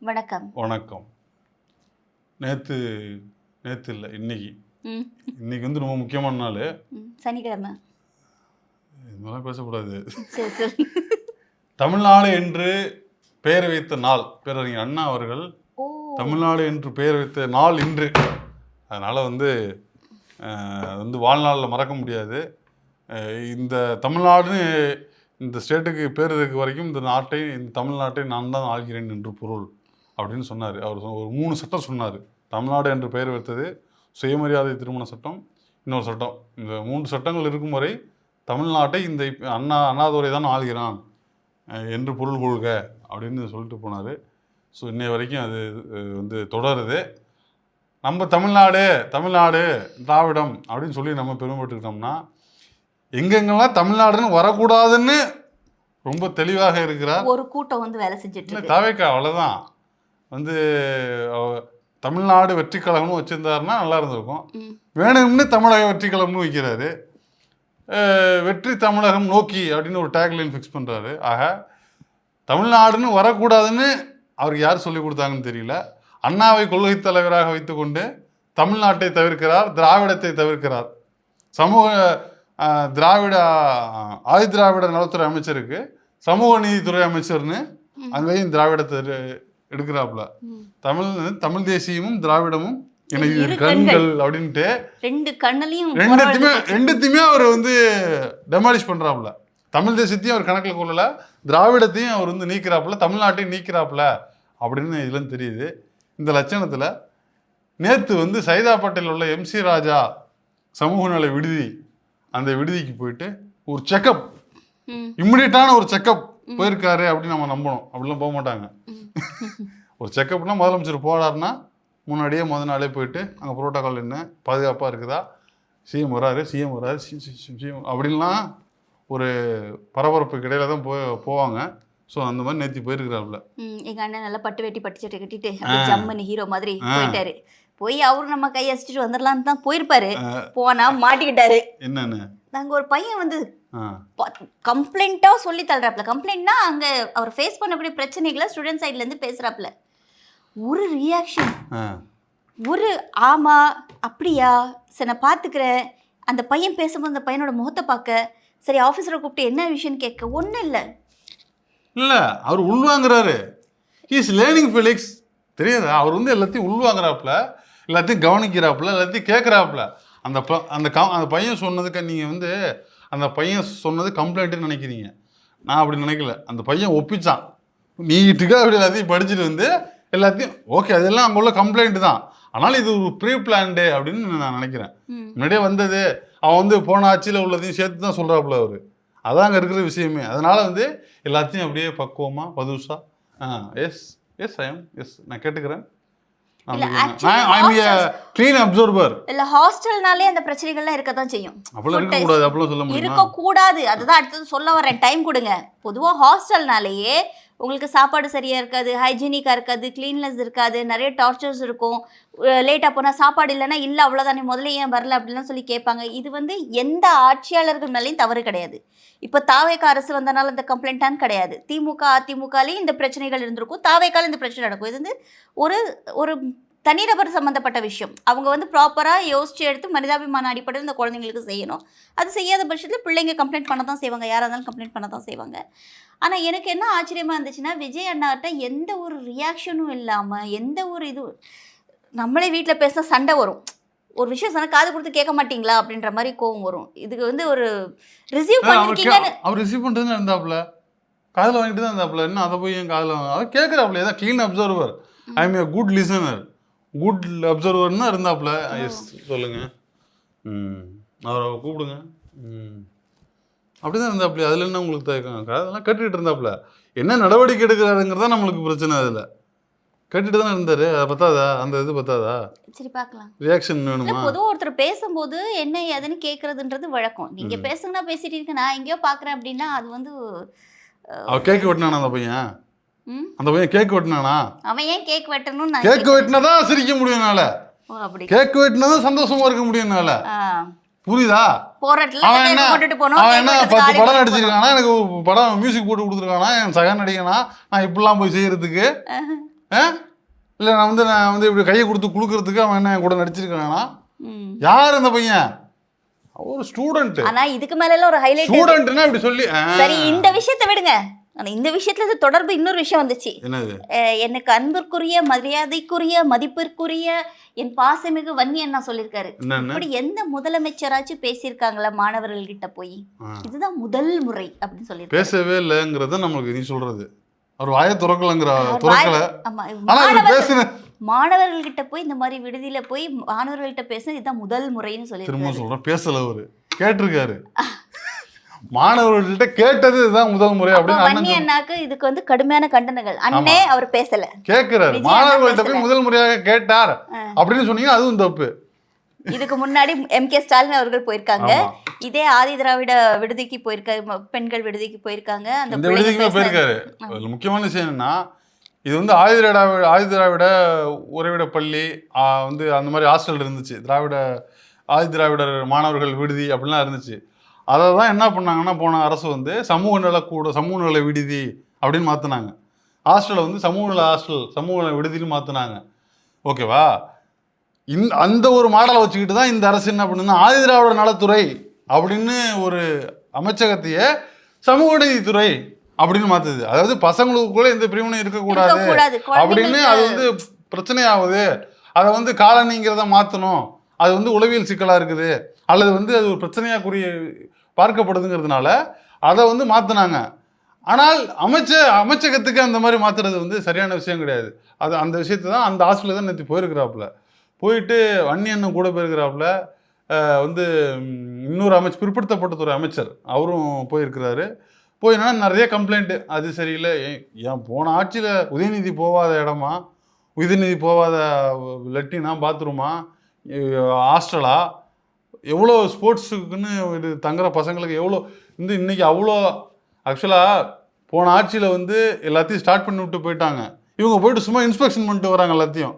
வணக்கம். வணக்கம். நேற்று நேற்று இல்லை இன்னைக்கு வந்து ரொம்ப முக்கியமான நாள். சனிக்கிழமை. இதெல்லாம் பேசக்கூடாது. சரி சரி. தமிழ்நாடு என்று பெயர் வைத்த நாள் பேரறிஞர் அண்ணா அவர்கள் தமிழ்நாடு என்று பெயர் வைத்த நாள் இன்று. அதனால் வந்து வாழ்நாளில் மறக்க முடியாது. இந்த தமிழ்நாடுன்னு இந்த ஸ்டேட்டுக்கு பேர் இருக்க வரைக்கும் இந்த தமிழ்நாட்டை நான் தான் ஆள்கிறேன் என்று பொருள் அப்படின்னு சொன்னார். அவர் ஒரு 3 சட்டம் சொன்னார். தமிழ்நாடு என்று பெயர் வைத்தது, சுயமரியாதை திருமண சட்டம், இன்னொரு சட்டம். இந்த 3 சட்டங்கள் இருக்கும் வரை தமிழ்நாட்டை இந்த அண்ணாதுரை தான் ஆள்கிறான் என்று பொருள் கொள்க அப்படின்னு சொல்லிட்டு போனார். ஸோ இன்னை வரைக்கும் அது வந்து தொடருது. நம்ம தமிழ்நாடு திராவிடம் அப்படின்னு சொல்லி நம்ம பெருமைப்பட்டுக்கிட்டோம்னா எங்கெங்கெல்லாம் தமிழ்நாடுன்னு வரக்கூடாதுன்னு ரொம்ப தெளிவாக இருக்கிறார். ஒரு கூட்டம் வந்து வேலை செஞ்சுட்டு தாவேக்கா அவ்வளோதான் வந்து தமிழ்நாடு வெற்றி கழகம்னு வச்சிருந்தாருன்னா நல்லா இருந்திருக்கும். வேணும்னு தமிழக வெற்றி கழகம்னு வைக்கிறாரு. வெற்றி தமிழகம் நோக்கி அப்படின்னு ஒரு டேக்லைன் ஃபிக்ஸ் பண்ணுறாரு. ஆக தமிழ்நாடுன்னு வரக்கூடாதுன்னு அவருக்கு யார் சொல்லிக் கொடுத்தாங்கன்னு தெரியல. அண்ணாவை கொள்கை தலைவராக வைத்துக்கொண்டு தமிழ்நாட்டை தவிர்க்கிறார், திராவிடத்தை தவிர்க்கிறார். ஆதிதிராவிட நலத்துறை அமைச்சருக்கு சமூக நீதித்துறை அமைச்சர்னு அங்கேயும் திராவிடத்தை எடுக்கிறாப்புல. தமிழ் தேசியமும் திராவிடமும் எனக்கு கண்கள் அப்படின்ட்டு ரெண்டுத்தையுமே அவர் வந்து டெமாலிஷ் பண்றாப்புல. தமிழ் தேசியத்தையும் அவர் கணக்கில் கொள்ளல, திராவிடத்தையும் அவர் வந்து நீக்கிறாப்புல, தமிழ்நாட்டையும் நீக்கிறாப்புல அப்படின்னு இதுல தெரியுது. இந்த லட்சணத்துல நேத்து வந்து சைதாப்பேட்டையில் உள்ள MC ராஜா சமூக நல விடுதி, அந்த விடுதிக்கு போயிட்டு ஒரு செக்கப், இம்மிடியட்டான ஒரு செக்கப் போயிருக்காரு அப்படின்னு நம்ம நம்பணும். அப்படிலாம் போக மாட்டாங்க. ஒரு செக்கப்னா முதலமைச்சர் போறாருன்னா முன்னாடியே முதல் நாளே போயிட்டு அங்கே புரோட்டோகால் என்ன, பாதுகாப்பாக இருக்குதா, சிஎம் வராரு அப்படின்லாம் ஒரு பரபரப்புக்கு இடையில தான் போவாங்க. ஸோ அந்த மாதிரி நேற்று போயிருக்கிறாப்புல. எங்கள் அண்ணன் நல்லா பட்டு வேட்டி பட்டு சட்டை கட்டிட்டு ஜம்மன் ஹீரோ மாதிரி போயிட்டாரு. போய் அவரு நம்ம கையை அசிச்சுட்டு வந்துடலான்னு தான் போயிருப்பாரு. போனா மாட்டிக்கிட்டாரு. என்னன்னு நாங்க ஒரு பையன் வந்து கம்ப்ளைண்டா சொல்லி தள்ளுறாப்புல. கம்ப்ளைண்ட்னா அங்க அவர் ஃபேஸ் பண்ணக்கூடிய பிரச்சனைகளை ஸ்டூடெண்ட் சைட்ல இருந்து பேசுறாப்புல. ஒரு ரியாக்ஷன், ஒரு ஆமா அப்படியா சரி நான் பாத்துக்கிறேன். அந்த பையன் பேசும்போது அந்த பையனோட முகத்தை பார்க்க, சரி ஆஃபீஸரை கூப்பிட்டு என்ன விஷயம்னு கேட்க, ஒன்றும் இல்லை அவர் உள்வாங்குறாரு. ஹீஸ் லேர்னிங் ஃபெலிக்ஸ் தெரியாதா? அவர் வந்து எல்லாத்தையும் உள்வாங்குறாப்புல, எல்லாத்தையும் கவனிக்கிறாப்புல, எல்லாத்தையும் கேட்குறாப்புல. அந்த பையன் சொன்னதுக்கு நீங்கள் வந்து அந்த பையன் சொன்னது கம்ப்ளைண்ட்டுன்னு நினைக்கிறீங்க. நான் அப்படி நினைக்கல. அந்த பையன் ஒப்பிச்சான். நீட்டுக்காக அப்படி எல்லாத்தையும் படிச்சுட்டு வந்து எல்லாத்தையும் ஓகே அதெல்லாம் அங்கே உள்ள கம்ப்ளைண்ட் தான், ஆனால் இது ஒரு ப்ரீ பிளான்டு அப்படின்னு நான் நினைக்கிறேன். முன்னாடியே வந்தது அவன் வந்து போன ஆட்சியில் உள்ளதையும் சேர்த்து தான் சொல்கிறாப்புல அவர். அதான் அங்கே இருக்கிற விஷயமே. அதனால வந்து எல்லாத்தையும் அப்படியே பக்குவமாக பதுசா நான் கேட்டுக்கிறேன். ஹாஸ்டல்னாலே அந்த பிரச்சனைகள்லாம் இருக்கத்தான் செய்யும். இருக்கக்கூடாது, அதுதான் அடுத்தது சொல்ல வரேன். டைம் கொடுங்க. பொதுவாக ஹாஸ்டல்னாலேயே உங்களுக்கு சாப்பாடு சரியாக இருக்காது, ஹைஜீனிக்காக இருக்காது, கிளீன்லெஸ் இருக்காது, நிறைய டார்ச்சர்ஸ் இருக்கும். லேட்டாக போனால் சாப்பாடு இல்லைன்னா இல்லை அவ்வளோதானே முதல்ல ஏன் வரல அப்படின்லாம் சொல்லி கேட்பாங்க. இது வந்து எந்த ஆட்சியாளர்கள் மேலேயும் தவறு கிடையாது. இப்போ தாவேக்கா அரசு வந்தனால இந்த கம்ப்ளைண்ட்டான்னு கிடையாது. திமுக அதிமுகலேயும் இந்த பிரச்சனைகள் இருந்திருக்கும், தாவேக்கால இந்த பிரச்சனை நடக்கும். இது வந்து ஒரு ஒரு தனிநபர் சம்மந்தப்பட்ட விஷயம். அவங்க வந்து ப்ராப்பராக யோசிச்சு எடுத்து மனிதாபிமான அடிப்படையில் இந்த குழந்தைங்களுக்கு செய்யணும். அது செய்யாத பட்சத்தில் பிள்ளைங்க கம்ப்ளைண்ட் பண்ண தான் செய்வாங்க, யாராக இருந்தாலும் கம்ப்ளைண்ட் பண்ண தான் செய்வாங்க. ஆனால் எனக்கு என்ன ஆச்சரியமாக இருந்துச்சுன்னா, விஜய் அண்ணாட்ட எந்த ஒரு ரியாக்ஷனும் இல்லாமல், எந்த ஒரு இது, நம்மளே வீட்டில் பேசினா சண்டை வரும். ஒரு விஷயம் சொன்னால் காது கொடுத்து கேட்க மாட்டீங்களா அப்படின்ற மாதிரி கோவம் வரும். இதுக்கு வந்து ஒரு ரிசீவ் பண்ணிருக்கீங்கன்னு அவர் ரிசீவ் பண்ணிட்டு தான் இருந்தாப்புல, காதில் வாங்கிட்டு தான் இருந்தாப்புல. இன்னும் அதை போய் என் காதில் அவர் கேட்குறாப்புல. ஏதாவது clean observer, I am a good listener, good அப்சர்வர்னா இருந்தாப்புல. எஸ் சொல்லுங்க, அவரை கூப்பிடுங்க அப்படிதான் இருந்தாப்புல. அதில் என்ன உங்களுக்கு தயக்கம்? அதெல்லாம் கேட்டுக்கிட்டு இருந்தாப்புல. என்ன நடவடிக்கை எடுக்கிறாருங்கிறதா நம்மளுக்கு பிரச்சனை. அதில் கேட்டுட்டு தானே இருந்தாரு. அதை பத்தாதா? அந்த இது பத்தாதா? சரி பார்க்கலாம். ரியாக்ஷன் வேணுமா? பொதுவாக ஒருத்தர் பேசும்போது என்ன ஏதுன்னு கேட்கறதுன்றது வழக்கம். நீங்க பேசுங்கன்னா பேசிட்டு இருக்க, நான் எங்கேயோ பார்க்குறேன் அப்படின்னா அது வந்து அவன் கேக் வெட்டினானா? அந்த பையன் கேக் வெட்டினானா? அவன் ஏன் கேக் வெட்டணும்? கேக் வெட்டினாதான் சிரிக்க முடியும். கேக் வெட்டினாதான் சந்தோஷமா இருக்க முடியும். புரியுதா? அவன் என்ன 10 படம் நடிச்சிருக்கானா, எனக்கு படம் மியூசிக் போட்டு கொடுத்துருக்கானா, என் சக நடிகனா, நான் இப்படிலாம் போய் செய்யறதுக்கு இல்லை நான் வந்து இப்படி கையை கொடுத்து குடுக்கறதுக்கு அவன் என்ன கூட நடிச்சிருக்கானா? ம். யார் அந்த பையன்? ஒரு ஸ்டூடெண்ட். ஆனா இதுக்கு மேல எல்லாம் ஒரு ஹைலைட். ஸ்டூடெண்ட்னா இப்படி சொல்லி சரி, இந்த விஷயத்தை விடுங்க. ஆனா இந்த விஷயத்துல இது தொடர்பு இன்னொரு விஷயம் வந்துச்சு. என்னது? எனக்கு அன்பிற்குரிய, மரியாதைக்குரிய, மதிப்பிற்குரிய என் பாசமிகு வன்னியன் நான் சொல்லியிருக்காரு. இப்படி எந்த முதலமைச்சராச்சும் பேசியிருக்காங்களா மாணவர்கள் கிட்ட போய்? இதுதான் முதல் முறை அப்படின்னு சொல்லி பேசவே இல்லைங்கிறத நம்மளுக்கு நீ சொல்றது. அவர் வாயை துறக்கலங்கிற துறக்கல. மாணவர்கள் கிட்ட போய் இந்த மாதிரி விடுதியில போய் மாணவர்கள்ட்ட பேசுறது இதுதான் முதல் முறைன்னு சொல்லி திரும்ப சொல்றேன். பேசல, அவரு கேட்டிருக்காரு. மாணவர்கள்ட்ட கேட்டது இதுதான் முதல் முறை அப்படின்னு வன்னியண்ணாக்கு இதுக்கு வந்து கடுமையான கண்டனங்கள். அண்ணே அவர் பேசல, கேட்கிறாரு. மாணவர்கள்ட்ட போய் முதல் முறையாக கேட்டார் அப்படின்னு சொன்னீங்கன்னா அதுவும் தப்பு. இதுக்கு முன்னாடி MK ஸ்டாலின் அவர்கள் போயிருக்காங்க. இதே ஆதி திராவிட விடுதிக்கு போயிருக்காரு, பெண்கள் விடுதிக்கு போயிருக்காங்க. அந்த விடுதிக்கு போயிருக்காரு. முக்கியமான விஷயம் என்னன்னா, இது வந்து ஆதி திராவிட உறைவிட பள்ளி வந்து அந்த மாதிரி ஹாஸ்டல் இருந்துச்சு. ஆதி திராவிடர் மாணவர்கள் விடுதி அப்படிலாம் இருந்துச்சு. அதை தான் என்ன பண்ணாங்கன்னா, போன அரசு வந்து சமூக நல விடுதி அப்படின்னு மாற்றினாங்க. ஹாஸ்டலை வந்து சமூக நல விடுதின்னு மாற்றினாங்க. ஓகேவா? அந்த ஒரு மாடலை வச்சுக்கிட்டு தான் இந்த அரசு என்ன பண்ணுதுன்னா, ஆதி திராவிட நலத்துறை அப்படின்னு ஒரு அமைச்சகத்தையே சமூக நீதித்துறை அப்படின்னு மாத்துது. அதாவது பசங்களுக்குள்ள எந்த பிரிவினை இருக்கக்கூடாது அப்படின்னு அது வந்து பிரச்சனையாகுது. அதை வந்து காலனிங்கிறத மாற்றணும், அது வந்து உளவியல் சிக்கலாக இருக்குது, அல்லது வந்து அது ஒரு பிரச்சனையாக பார்க்கப்படுதுங்கிறதுனால அதை வந்து மாற்றினாங்க. ஆனால் அமைச்சகத்துக்கு அந்த மாதிரி மாற்றுறது வந்து சரியான விஷயம் கிடையாது. அந்த விஷயத்தை தான் அந்த ஹாஸ்டலில் தான் நேற்று போயிருக்கிறாப்புல. போயிட்டு வன்னியண்ணன் கூட போயிருக்கிறாப்புல. வந்து இன்னொரு பிற்படுத்தப்பட்டதுறை அமைச்சர் அவரும் போயிருக்கிறாரு. போயினா நிறைய கம்ப்ளைண்ட்டு, அது சரியில்லை. ஏன் போன ஆட்சியில் உதயநிதி போகாத இடமா, உதயநிதி போகாத லெட்டினா பாத்ரூமா, ஹாஸ்டலா, எவ்வளோ ஸ்போர்ட்ஸுக்குன்னு இது தங்குற பசங்களுக்கு எவ்வளோ இன்னைக்கு அவ்வளோ. ஆக்சுவலாக போன ஆட்சியில் வந்து எல்லாத்தையும் ஸ்டார்ட் பண்ணி விட்டு போயிட்டாங்க. இவங்க போயிட்டு சும்மா இன்ஸ்பெக்ஷன் பண்ணிட்டு வராங்க எல்லாத்தையும்.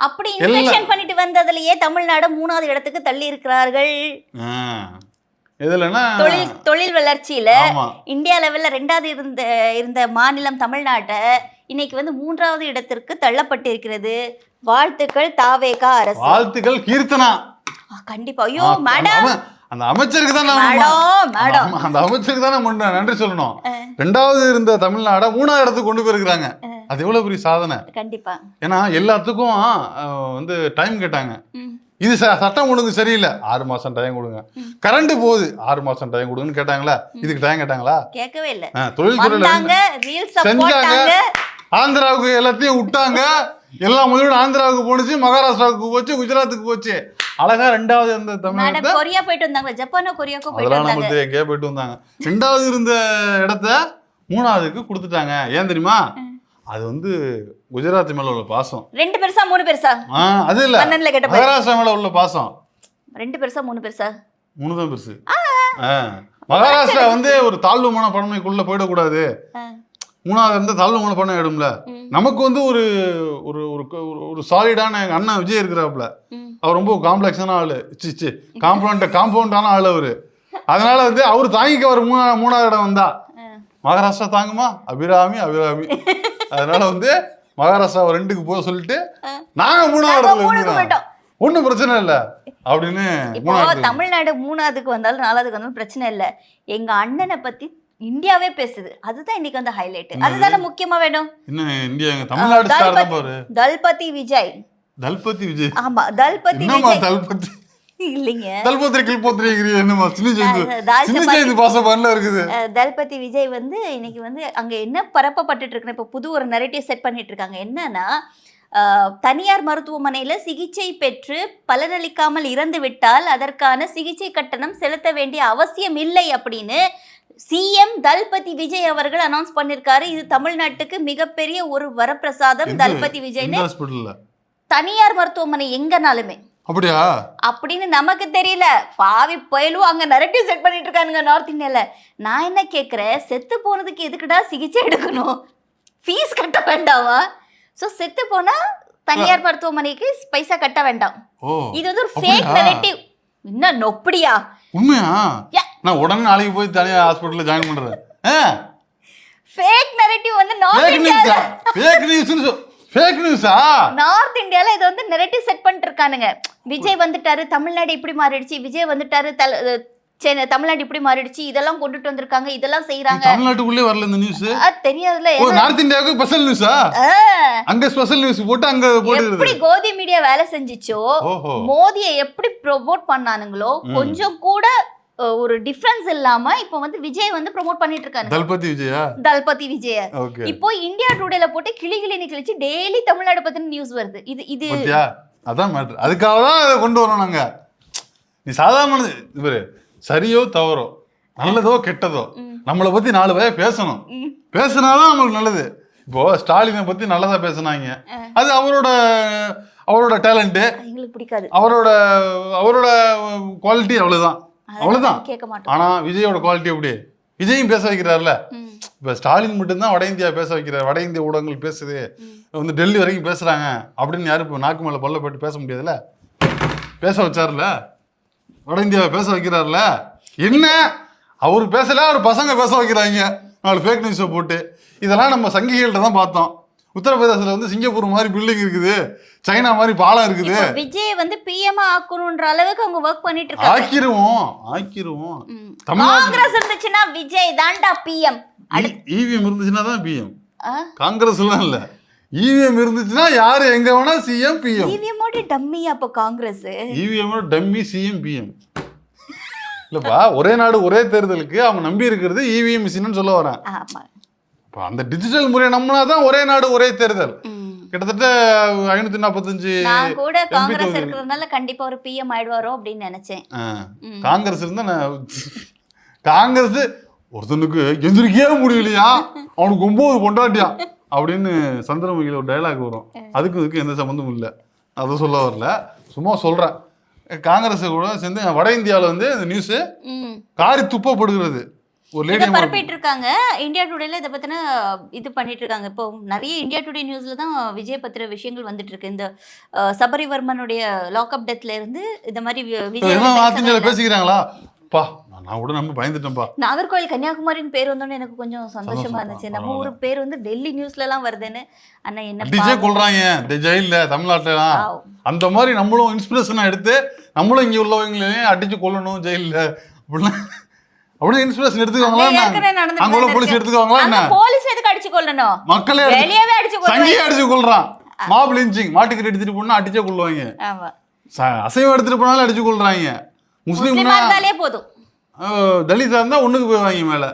அப்படி இன்ஸ்பெக்ஷன் பண்ணிட்டு வந்ததுலயே தமிழ்நாடு 3வது இடத்துக்கு தள்ளி இருக்கிறார்கள். தொழில் வளர்ச்சியில இந்தியா லெவல்ல 2வது இருந்த மாநிலம் தமிழ்நாட்டை இன்னைக்கு வந்து 3வது இடத்திற்கு தள்ளப்பட்டிருக்கிறது. வாழ்த்துக்கள் தாவேகா அரசு. வாழ்த்துக்கள் கீர்த்தனா. கண்டிப்பா. ஐயோ மேடம், அந்த அமைச்சருக்கு தான் அந்த அமைச்சருக்கு தான் நம்ம நன்றி சொல்லணும். 2வது இருந்த தமிழ்நாட 3வது இடத்துக்கு கொண்டு போயிருக்கிறாங்க. அது எவ்வளவு பெரிய சாதனை. கண்டிப்பா. ஏன்னா எல்லாத்துக்கும் வந்து டைம் கேட்டாங்க. இது சட்டம் ஒழுங்கு சரியில்லை, 6 மாசம் டைம் கொடுங்க. கரண்ட் போகுது, 6 மாசம் டைம் கொடுங்கன்னு கேட்டாங்களா? இதுக்கு டைம் கேட்டாங்களா? கேட்கவே இல்லை. தொழில்துறையில செஞ்சாங்க. ஆந்திராவுக்கு எல்லாத்தையும் விட்டாங்க. எல்லா முதலீடும் ஆந்திராவுக்கு போனுச்சு, மகாராஷ்டிராவுக்கு போச்சு, குஜராத்துக்கு போச்சு. அழகா 2வது இருந்த தமிழ்நாடு கொரியா போயிட்டு வந்தாங்க. ஜப்பானோ கொரியாக்கோ போயிட்டு வந்தாங்க. அதெல்லாம் நம்ம எங்கேயோ போயிட்டு வந்தாங்க. 2வது இருந்த இடத்த 3வதுக்கு கொடுத்துட்டாங்க. ஏன் தெரியுமா? அது வந்து குஜராத் மேல உள்ள பாசம். 2 பெருசா 3 பெருசா? அது இல்ல, மகாராஷ்டிரா மேல உள்ள பாசம். 2 பெருசா 3 பெருசா? 3 தான் பெருசு. மகாராஷ்டிரா வந்து ஒரு தாழ்வு மனப்பான்மைக்குள்ள போயிடக்கூடாது. 3வது இருந்த தாழ்வு மனப்பான்மை ஆயிடும்ல. நமக்கு வந்து ஒரு ஒரு சாலிடான எங்க அண்ணன் விஜய் இருக்கிறாப்புல. அவர் ரொம்ப காம்ப்ளெக்ஸான ஆளு, காம்பவுண்டான ஆளு அவரு. அதனால வந்து அவரு தாங்கிக்க ஒரு 3வது இடம் வந்தா மகாராஷ்டிரா தாங்குமா? அபிராமி. அதனால வந்து மகாராஷ்டிரா 2க்கு போக சொல்லிட்டு நாங்க 3வது இடத்துல ஒன்னும் பிரச்சனை இல்ல அப்படின்னு. தமிழ்நாடு 3வதுக்கு வந்தாலும் 4வதுக்கு வந்தாலும் பிரச்சனை இல்ல. எங்க அண்ணனை பத்தி இந்தியாவே பேசுது. அதுதான் இன்னைக்கு வந்து ஹைலைட். அதுதானே முக்கியமா வேணும். தல்பதி விஜய். ஆமா, தல்பதி விஜய் இல்லைங்க. தல்பதி விஜய் வந்து இன்னைக்கு வந்து அங்க என்ன பரப்பப்பட்டு இருக்கு, இப்ப புது ஒரு நரேட்டிவ் செட் பண்ணிட்டு இருக்காங்க. என்னன்னா, தனியார் மருத்துவமனையில சிகிச்சை பெற்று பலனளிக்காமல் இறந்து விட்டால் அதற்கான சிகிச்சை கட்டணம் செலுத்த வேண்டிய அவசியம் இல்லை அப்படின்னு சிஎம் தல்பதி விஜய் அவர்கள் அனௌன்ஸ் பண்ணிருக்காரு. இது தமிழ்நாட்டுக்கு மிகப்பெரிய ஒரு வரப்பிரசாதம். தல்பதி விஜய் தனியார் மருத்துவமனை எங்கனாலுமே அப்படியா அப்படின்னு நமக்கு தெரியல. பாவி பயிலும் அங்க நரேட்டிவ் செட் பண்ணிட்டு இருக்கானுங்க நார்த் இந்தியால. நான் என்ன கேக்குறேன், செத்து போனதுக்கு எதுக்குடா சிகிச்சை எடுக்கணும்? ஃபீஸ் கட்ட வேண்டாமா? சோ செத்து போனா தனியார் மருத்துவமனைக்கு பைசா கட்ட வேண்டாம். இது வந்து ஒரு ஃபேக் நரேட்டிவ். என்ன நொப்படியா? உண்மையா? நான் உடனே நாளைக்கு போய் தனியார் ஹாஸ்பிடல்ல ஜாயின் பண்றேன். ஃபேக் நரேட்டிவ் வந்து நார்த் இந்தியால ஃபேக் நியூஸா? நார்த் இந்தியால இதை வந்து நெரேட்டிவ் செட் பண்ணிட்டு இருக்கானுங்க. விஜய் வந்துட்டாரு, தமிழ்நாடு இப்படி மாறிடுச்சு, விஜய் வந்துட்டாரு, தமிழ்நாடு இப்படி மாறிடுச்சு, இதெல்லாம் கொண்டுட்டு வந்திருக்காங்க, இதெல்லாம் செய்யறாங்க. தமிழ்நாட்டுக்குள்ளே வரல இந்த நியூஸ் தெரியாதுல. நார்த் இந்தியாவுக்கு ஸ்பெஷல் நியூஸா? அங்க ஸ்பெஷல் நியூஸ் போட்டு அங்க போட்டு எப்படி கோதி மீடியா வேலை செஞ்சிச்சோ, மோதியை எப்படி ப்ரோமோட் பண்ணானுங்களோ கொஞ்சம் கூட ஒரு டிஃபரன்ஸ் இல்லாம இப்போ வந்து விஜய் வந்து ப்ரோமோட் பண்ணிட்டு இருக்காங்க. தளபதி விஜய இப்போ இந்தியா டுடேல போட்டு கிளிகிளின்னு கிழிச்சு டெய்லி தமிழ்நாடு பத்தின நியூஸ் வருது. இது அதான் மேட்டர். அதுக்காக தான் அதை கொண்டு வரோம் நாங்க. நீ சாதாரண இவரு சரியோ தவறோ நல்லதோ கெட்டதோ நம்மளை பத்தி 4 பேர் பேசணும். பேசினாதான் நம்மளுக்கு நல்லது. இப்போ ஸ்டாலினை பத்தி நல்லதா பேசினாங்க, அது அவரோட டேலண்ட், எங்களுக்கு பிடிக்காது, அவரோட குவாலிட்டி, அவ்வளவுதான். கேட்க மாட்டோம். ஆனா விஜயோட குவாலிட்டி எப்படி? விஜயும் பேச வைக்கிறாருல. இப்ப ஸ்டாலின் மட்டும்தான் வட இந்தியா பேச வைக்கிறார், வட இந்திய ஊடகங்கள் பேசுது, வந்து டெல்லி வரைக்கும் பேசுறாங்க அப்படின்னு யாரும் இப்போ நாக்கு மேல பல்ல போட்டு பேச முடியாதுல்ல. பேச வச்சாருல, வட இந்தியாவை பேச வைக்கிறாருல. என்ன அவரு பேசல, அவர் பசங்க பேச வைக்கிறாங்க 4 ஃபேக் நியூஸை போட்டு. இதெல்லாம் நம்ம சங்கிகள்கிட்ட தான் பார்த்தோம். உத்தரப்பிரதேசத்துல வந்து சிங்கப்பூர் மாதிரி பில்டிங் இருக்குது, சைனா மாதிரி பாலம் இருக்குது. விஜய் வந்து பிஎம் ஆக்கணும்ன்ற அளவுக்கு அவங்க வர்க் பண்ணிட்டு இருக்காங்க. ஆக்கிருவோம். காங்கிரஸ் இருந்துச்சுன்னா விஜய் தான்டா பிஎம். இவிஎம் இருந்துச்சுன்னா தான் பிஎம். காங்கிரஸ் எல்லாம் இல்ல, இவிஎம் இருந்துச்சுன்னா யாரு எங்க வேணா சிஎம் பிஎம். இவிஎம்மோட டம்மி அப்ப காங்கிரஸ், இவிஎம்மோட டம்மி சிஎம் பிஎம் இல்லப்பா. ஒரே நாடு ஒரே தேர்தலுக்கு அவங்க நம்பி இருக்கிறது இவிஎம் மிஷின்னு சொல்ல வரேன். அந்த டிஜிட்டல் முறையை நம்பினாதான் ஒரே நாடு ஒரே தேர்தல். கிட்டத்தட்ட 545 கூட காங்கிரஸ் இருக்கிறதுனால கண்டிப்பா ஒரு பிஎம் ஆயிடுவாரோ அப்படின்னு நினைச்சேன். காங்கிரஸ் இருந்தா காங்கிரஸ் ஒருத்தனுக்கு எந்திரிக்கவே முடியலையா, அவனுக்கு 9 பொண்டாட்டியா அப்படின்னு சந்திரமுகில ஒரு டைலாக் வரும். அதுக்கு எந்த சம்பந்தமும் இல்லை, அதை சொல்ல வரல, சும்மா சொல்றேன். காங்கிரஸ் கூட சேர்ந்து வட இந்தியாவில் வந்து இந்த நியூஸ் காரி துப்பப்படுகிறது. ஒரு லேடி பரப்பிட்டு இருக்காங்க. இந்தியா டுடேல இதை பத்தின இது பண்ணிட்டு இருக்காங்க. இப்போ நிறைய இந்தியா டுடே நியூஸ்ல தான் விஜய் பத்திர விஷயங்கள் வந்துட்டு இருக்கு. இந்த சபரிவர்மனுடைய லாக்அப் டெத்ல இருந்து இந்த மாதிரி விஜய் பேசிக்கிறாங்களா? நான் கூட நம்ம பயந்துட்டேன்ப்பா. நாகர்கோவில் கன்னியாகுமரின்னு பேர் வந்தோன்னு எனக்கு கொஞ்சம் சந்தோஷமா இருந்துச்சு. நம்ம ஊரு பேர் வந்து டெல்லி நியூஸ்ல எல்லாம் வருதுன்னு. அண்ணா என்ன டிஜே கொள்றாங்க ஜெயில தமிழ்நாட்டுல. அந்த மாதிரி நம்மளும் இன்ஸ்பிரேஷனா எடுத்து நம்மளும் இங்க உள்ளவங்களையும் அடிச்சு கொல்லணும் ஜெயில அப்படியே இன்ஸ்பிரேஷன் எடுத்துக்குவாங்களா? அங்க உள்ள போலீஸ் எடுத்துக்குவாங்களா? என்ன போலீஸ் எதுக்கு அடிச்சு கொல்லணும்? மக்களே வெளியவே அடிச்சு கொல்றான். மாப் லிஞ்சிங், மாட்டுக்கு எடுத்துட்டு போனா அடிச்சே கொள்ளுவாங்க. அசைவம் எடுத்துட்டு போனாலும் அடிச்சு கொள்றாங்க. முஸ்லீம் இருந்தாலே போதும், தலிதா இருந்தா ஒண்ணுக்கு போவாங்க மேல.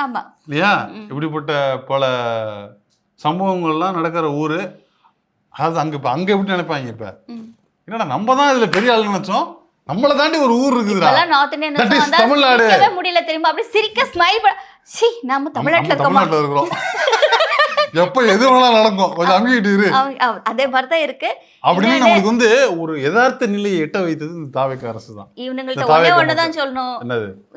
ஆமா இல்லையா? இப்படிப்பட்ட பல சம்பவங்கள்லாம் நடக்கிற ஊரு. அதாவது அங்க எப்படி நினைப்பாங்க இப்ப, என்னடா நம்ம தான் இதுல பெரிய ஆள் நினைச்சோம், நம்மள தாண்டி ஒரு ஊர் இருக்குதுடா, தமிழ்நாடு முடியல திரும்ப அப்படி சிரிக்க ஸ்மைல் பண்ண. சீ நாம தமிழ்நாட்டுல இருக்கிறோம், எப்ப எது வேணாலும் நடக்கும், கொஞ்சம் அங்கிட்டு இரு. அதே மாதிரி தான் இருக்கு. அப்படின்னு நம்மளுக்கு வந்து ஒரு யதார்த்த நிலையை எட்ட வைத்தது இந்த தாவேக அரசு தான். இவனுங்கள்ட்ட ஒண்ணுதான் சொல்லணும்,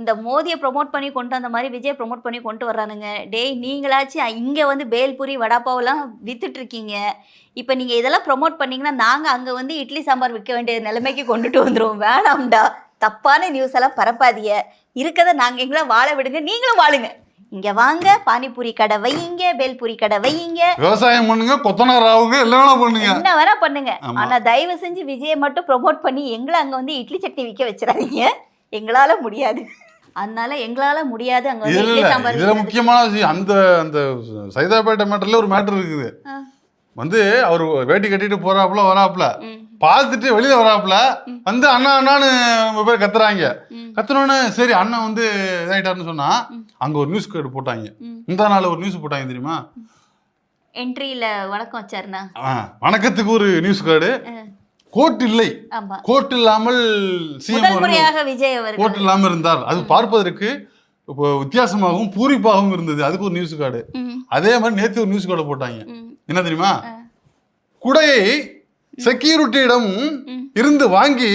இந்த மோதியை ப்ரொமோட் பண்ணி கொண்டு அந்த மாதிரி விஜய் ப்ரொமோட் பண்ணி கொண்டு வர்றானுங்க. டேய் நீங்களாச்சும் இங்க வந்து பேல்பூரி வடாப்பாவெல்லாம் வித்துட்டு இருக்கீங்க, இப்ப நீங்க இதெல்லாம் ப்ரொமோட் பண்ணீங்கன்னா நாங்க அங்க வந்து இட்லி சாம்பார் விற்க வேண்டிய நிலைமைக்கு கொண்டுட்டு வந்துருவோம். வேணாம்டா, தப்பான நியூஸ் எல்லாம் பரப்பாதிய, இருக்கதை நாங்க எங்களை வாழ விடுங்க, நீங்களும் வாழுங்க, இங்க வாங்க பானிபூரி கடை வையுங்க, பேல்பூரி கடை வையுங்க, விவசாயம் பண்ணுங்க, கொத்தனார் ஆகுங்க, எல்லாம் பண்ணுங்க, என்ன வேணா பண்ணுங்க. ஆனா தயவு செஞ்சு விஜயை மட்டும் ப்ரொமோட் பண்ணி எங்களை அங்க வந்து இட்லி சட்னி விற்க வச்சிடாதீங்க, எங்களால முடியாது. அதனால எங்களால முடியாது அங்க வந்து இட்லி சாம்பார். இதுல முக்கியமான விஷயம், அந்த சைதாப்பேட்டை மேட்டர்ல ஒரு மேட்டர் இருக்குது. வந்து அவர் வேட்டி கட்டிட்டு போறாப்புல வராப்புல, பார்த்துட்டு வெளியில வராப்புல வந்து அண்ணா அண்ணான்னு பேர் கத்துறாங்க. கத்துனோன்னு சரி அண்ணன் வந்து இதாயிட்டாருன்னு சொன்னா அங்க ஒரு நியூஸ் கார்டு போட்டாங்க. இந்த நாள் ஒரு நியூஸ் போட்டாங்க தெரியுமா? என்ட்ரியில வணக்கம் வச்சாருனா வணக்கத்துக்கு ஒரு நியூஸ் கார்டு. கோட் இல்லை, கோட் இல்லாமல் கோட் இல்லாமல் இருந்தார். அது பார்ப்பதற்கு இப்போ வித்தியாசமாகவும் பூரிப்பாகவும் இருந்தது. அதுக்கு ஒரு நியூஸ் கார்டு. அதே மாதிரி நேற்று ஒரு நியூஸ் கார்டு போட்டாங்க. என்ன தெரியுமா? குடையை செக்யூரிட்டியிடம் இருந்து வாங்கி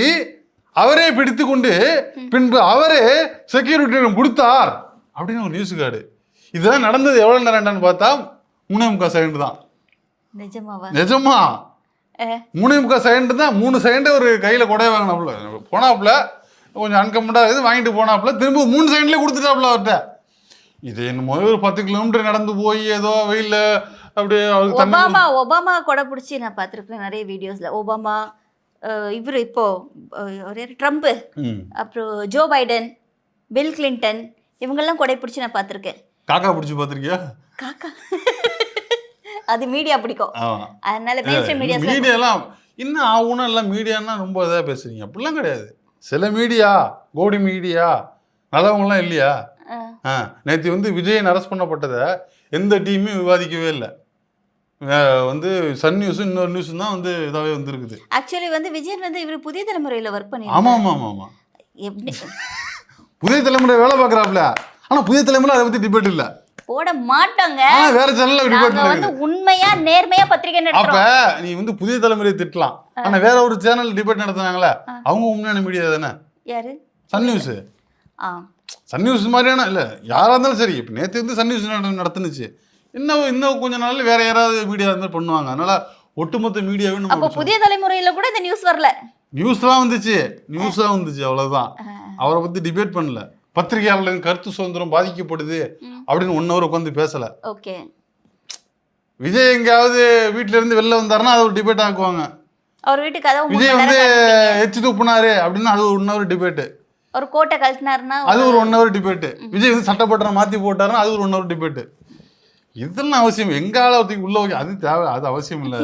அவரே பிடித்து கொண்டு பின்பு அவரே செக்யூரிட்டியிடம் கொடுத்தார் அப்படின்னு ஒரு நியூஸ் கார்டு. இதெல்லாம் நடந்தது எவ்வளவு நேரம் பார்த்தா 3.25 செகண்ட் தான். நிஜமா 3.25 செகண்ட் தான். 3 செகண்ட் ஒரு கையில கொடைய வாங்கினாப்புல போனாப்புல, கொஞ்சம் அன்கம்ஃபர்டா இது வாங்கிட்டு போனாப்புல, திரும்ப 3 செகண்ட்லேயே கொடுத்துட்டாப்புல அவர்கிட்ட. இது என்னமோ ஒரு 10 கிலோமீட்டர் நடந்து போய் ஏதோ வெயில்ல அப்படியே அவருக்கு தண்ணி ஒபாமா கொடை பிடிச்சி நான் பார்த்துருக்கேன் நிறைய வீடியோஸ்ல. ஒபாமா, இவர் இப்போ ட்ரம்ப், அப்புறம் ஜோ பைடன், பில் கிளின்டன், இவங்கெல்லாம் கொடை பிடிச்சி நான் பார்த்துருக்கேன். காக்கா பிடிச்சி பார்த்துருக்கியா? காக்கா அது மீடியா பிடிக்கும், அதனால மெயின்ஸ்ட்ரீம் மீடியாலாம் இன்னும் ஆகும்னா எல்லாம் மீடியான்னா ரொம்ப இதாக பேசுறீங்க. அப்படிலாம் கிடையாது. சில மீடியா, கோடி மீடியா நல்லவங்கலாம் இல்லையா? நேற்று வந்து விஜயன் அரெஸ்ட் பண்ணப்பட்டதை எந்த டீமும் விவாதிக்கவே இல்லை. வந்து சன் நியூஸ் இன்னொரு நியூஸ் தான் வந்து இதாகவே வந்துருக்குது. ஆக்சுவலி வந்து விஜயன் வந்து இவர் புதிய தலைமுறையில் ஒர்க் பண்ணி. ஆமாம் புதிய தலைமுறை வேலை பார்க்குறாப்புல. ஆனால் புதிய தலைமுறை அதை பற்றி டிபேட் இல்லை, போட மாட்டாங்க. வேற சேனல்ல டிபேட் வந்து உண்மையா நேர்மையா பத்திரிகை நடத்துறோம். அப்ப நீ வந்து புதிய தலைமுறையை திட்டலாம், ஆனா வேற ஒரு சேனல் டிபேட் நடத்துனாங்களே அவங்க உண்மையான மீடியா தானே? யாரு? Sun news. சன் நியூஸ் மாதிரியான இல்ல யாரா இருந்தாலும் சரி. இப்ப நேற்று வந்து சன் நியூஸ் நடத்துனுச்சு, இன்னும் கொஞ்ச நாள்ல வேற யாராவது மீடியா இருந்தாலும் பண்ணுவாங்க. அதனால ஒட்டுமொத்த மீடியாவே அப்ப புதிய தலைமுறையில கூட இந்த நியூஸ் வரல. நியூஸ்லாம் வந்துச்சு, அவ்வளவுதான். அவரை பத்தி டிபேட் பண்ணல. பத்திரிகையாளர்களின் கருத்து சுதந்திரம் பாதிக்கப்படுது அப்படின்னு 1 hour உட்காந்து பேசல. ஓகே. விஜய் எங்கேயாவது வீட்டுல இருந்து வெளில வந்தாருன்னா அதை ஒரு டிபேட் ஆக்குவாங்க. அவர் வீட்டுக்கு அதாவது விஜய் வந்து எச்சு துப்புனாரு அப்படின்னா அது ஒரு 1 hour டிபேட். ஒரு கோட்டை கழட்டினாருன்னா அது ஒரு 1 hour டிபேட். விஜய் வந்து சட்டப்பட்டரை மாத்தி போட்டாருன்னா அது ஒரு 1 hour டிபேட். இதெல்லாம் அவசியம் எங்க ஆளத்துக்கு உள்ள அது தேவை, அது அவசியம் இல்ல.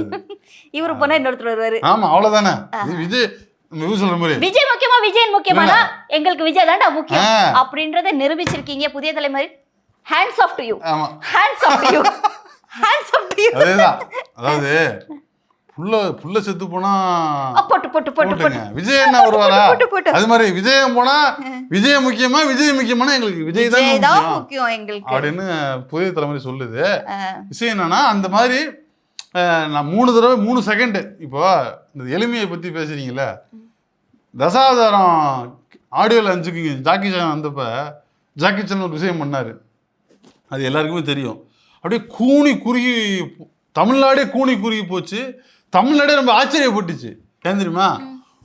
இவரு போனா இன்னொருத்தர் வருவாரு. ஆமா அவ்வளவுதானே. விஜய் விஜய் முக்கியமா விஜயன் முக்கியமானா எங்களுக்கு விஜய் தான்டா முக்கியம் அப்படின்றத நிரூபிச்சிருக்கீங்க புதிய தலைமுறை. Hands off to you. Hands off to you. Hands off to you. அதேதான். அதாவது புள்ள செத்து போனா போட்டு விஜய் என்ன வருவாரா? அது மாதிரி விஜயம் போனா விஜய் முக்கியமா விஜய் முக்கியமான எங்களுக்கு விஜய் தான் முக்கியம் எங்களுக்கு அப்படின்னு புதிய தலைமுறை சொல்லுது. விஷயம் என்னன்னா அந்த மாதிரி நான் 3 தடவை 3 செகண்ட். இப்போ இந்த எளிமையை பத்தி பேசுறீங்கல்ல, தசாவதாரம் ஆடியோல அஞ்சுக்குங்க. ஜாக்கி சான் வந்தப்ப ஜாக்கி சான் ஒரு விஷயம் பண்ணாரு, அது எல்லாருக்குமே தெரியும். அப்படியே கூனி குறுகி தமிழ்நாடே கூனி குறுகி போச்சு. தமிழ்நாடே ரொம்ப ஆச்சரியப்பட்டுச்சு. ஏன் தெரியுமா?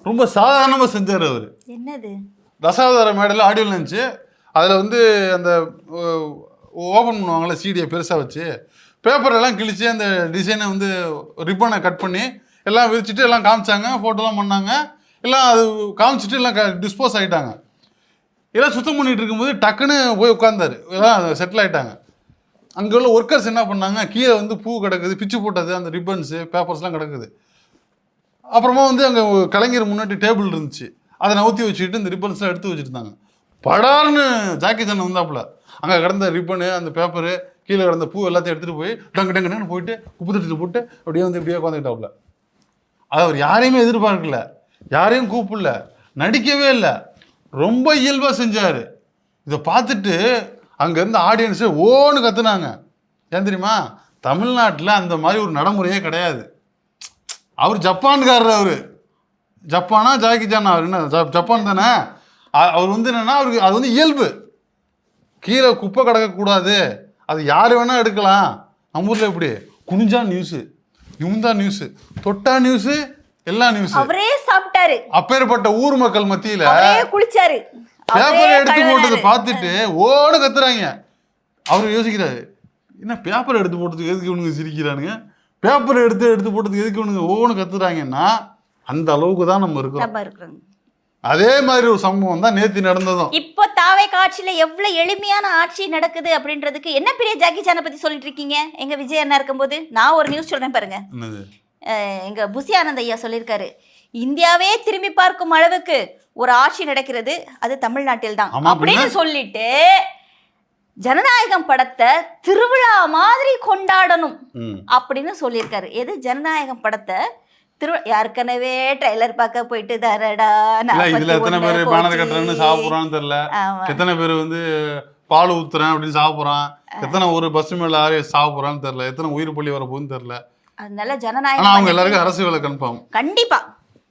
ரொம்ப சாதாரணமா செஞ்சாரு அவரு. என்னது? தசாவதார மேடையில் ஆடியோ இருந்துச்சு. அதில் வந்து அந்த ஓப்பன் பண்ணுவாங்கள்ல சீடியை பெருசாக வச்சு பேப்பரெல்லாம் கிழிச்சு அந்த டிசைனை வந்து ரிப்பனை கட் பண்ணி எல்லாம் விரிச்சிட்டு எல்லாம் காமிச்சாங்க, ஃபோட்டோலாம் பண்ணாங்க. எல்லாம் அது காமிச்சிட்டு எல்லாம் டிஸ்போஸ் ஆகிட்டாங்க. எல்லாம் சுத்தம் பண்ணிட்டு இருக்கும்போது டக்குன்னு போய் உட்காந்தாரு, எல்லாம் செட்டில் ஆகிட்டாங்க. அங்கே உள்ள ஒர்க்கர்ஸ் என்ன பண்ணாங்க, கீழே வந்து பூ கிடக்குது, பிச்சு போட்டது, அந்த ரிப்பன்ஸு பேப்பர்ஸ்லாம் கிடக்குது. அப்புறமா வந்து அங்கே கலைஞர் முன்னாடி டேபிள் இருந்துச்சு, அதை நவுத்தி வச்சுக்கிட்டு இந்த ரிப்பன்ஸ்லாம் எடுத்து வச்சுருந்தாங்க. படார்னு ஜாக்கி சான் வந்தாப்புல அங்கே கிடந்த ரிப்பனு அந்த பேப்பரு கீழே கிடந்த பூ எல்லாத்தையும் எடுத்துகிட்டு போய் டங்குன்னு போயிட்டு உப்பு தட்டிட்டு போட்டு அப்படியே வந்து இப்படியே உட்காந்துக்கிட்டாப்புல. அது அவர் யாரையுமே எதிர்பார்க்கல, யாரையும் கூப்பிடல, நடிக்கவே இல்லை, ரொம்ப இயல்பாக செஞ்சார். இதை பார்த்துட்டு அங்கே இருந்த ஆடியன்ஸே ஓன்னு கத்துனாங்க. ஏன் தெரியுமா? தமிழ்நாட்டில் அந்த மாதிரி ஒரு நடைமுறையே கிடையாது. அவர் ஜப்பான்காரர். அவர் ஜப்பானா ஜாக்கி சான்? அவர் என்ன ஜப்பான் தானே? அவர் வந்து என்னன்னா அவருக்கு அது வந்து இயல்பு. கீழே குப்பை கிடக்கக்கூடாது, அது யார் வேணா எடுக்கலாம். நம்ம ஊரில் எப்படி குனிஞ்சா நியூஸு, இவந்தா நியூஸு, தொட்டா நியூஸு, எல்லா நியூஸு. அவரே சாப்பிட்டாரு. அப்பேற்பட்ட ஊர் மக்கள் மத்தியில குளிச்சாரு, பேப்பரை எடுத்து போட்டதை பார்த்துட்டு ஓடு கத்துறாங்க. அவரு யோசிக்கிறாரு, என்ன பேப்பரை எடுத்து போட்டதுக்கு எதுக்கு இவனுங்க சிரிக்கிறானுங்க, பேப்பரை எடுத்து போட்டதுக்கு எதுக்கு இவனுங்க ஒவ்வொன்று கத்துறாங்கன்னா அந்த அளவுக்கு தான் நம்ம இருக்கிறோம். அதே மாதிரி ஒரு சம்பவம் தான் நேத்து நடந்ததும். இப்போ தாவே காட்சியில எவ்வளவு எளிமையான ஆட்சி நடக்குது அப்படின்றதுக்கு என்ன பெரிய ஜாக்கி சானை பத்தி சொல்லிட்டு இருக்கீங்க? எங்க விஜய் அண்ணா இருக்கும்போது நான் ஒரு நியூஸ் சொல்றேன் பாருங்க. எங்க புசி ஆனந்த் ஐயா சொல்லியிருக்காரு, இந்தியாவே திரும்பி பார்க்கும் அளவுக்கு ஒரு ஆட்சி நடக்கிறது, அது தமிழ்நாட்டில் தான் அப்படின்னு சொல்லிட்டு ஜனநாயகம் படத்தை திருவிழா மாதிரி கொண்டாடணும் அப்படின்னு சொல்லியிருக்காரு. எது ஜனநாயகம் படத்தை ஏற்கனவே ட்ரைலர் பார்க்க போயிட்டு தரடா இதுல எத்தனை பேர் பேனர் கட்டுறேன்னு சாப்பிட்றான்னு தெரியல, எத்தனை பேர் வந்து பால் ஊத்துறேன் அப்படின்னு சாப்பிட்றான், எத்தனை ஒரு பஸ் மேல ஆறு சாப்பிட்றான்னு தெரியல, எத்தனை உயிர் பள்ளி வர போகுதுன்னு தெரியல. அதனால ஜனநாயகம் அவங்க எல்லாருக்கும் அரசு வேலை கன்ஃபார்ம். கண்டிப்பா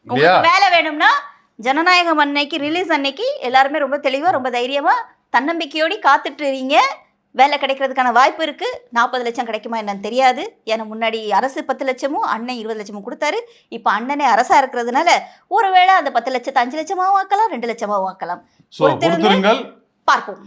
உங்களுக்கு வேலை வேணும்னா ஜனநாயகம் அன்னைக்கு ரிலீஸ் அன்னைக்கு எல்லாருமே ரொம்ப தெளிவா ரொம்ப தைரியமா தன்னம்பிக்கையோடு காத்துட்டு இருக்கீங்க. வேலை கிடைக்கிறதுக்கான வாய்ப்பு இருக்கு. 40 லட்சம் கிடைக்குமா என்னன்னு தெரியாது. ஏன்னா முன்னாடி அரசு 10 லட்சமும் அண்ணன் 20 லட்சமும் கொடுத்தாரு. இப்போ அண்ணனே அரசா இருக்கிறதுனால ஒருவேளை அந்த 10 லட்சத்தை 5 லட்சமாவும் ஆக்கலாம், 2 லட்சமாவும் ஆக்கலாம். பார்ப்போம்.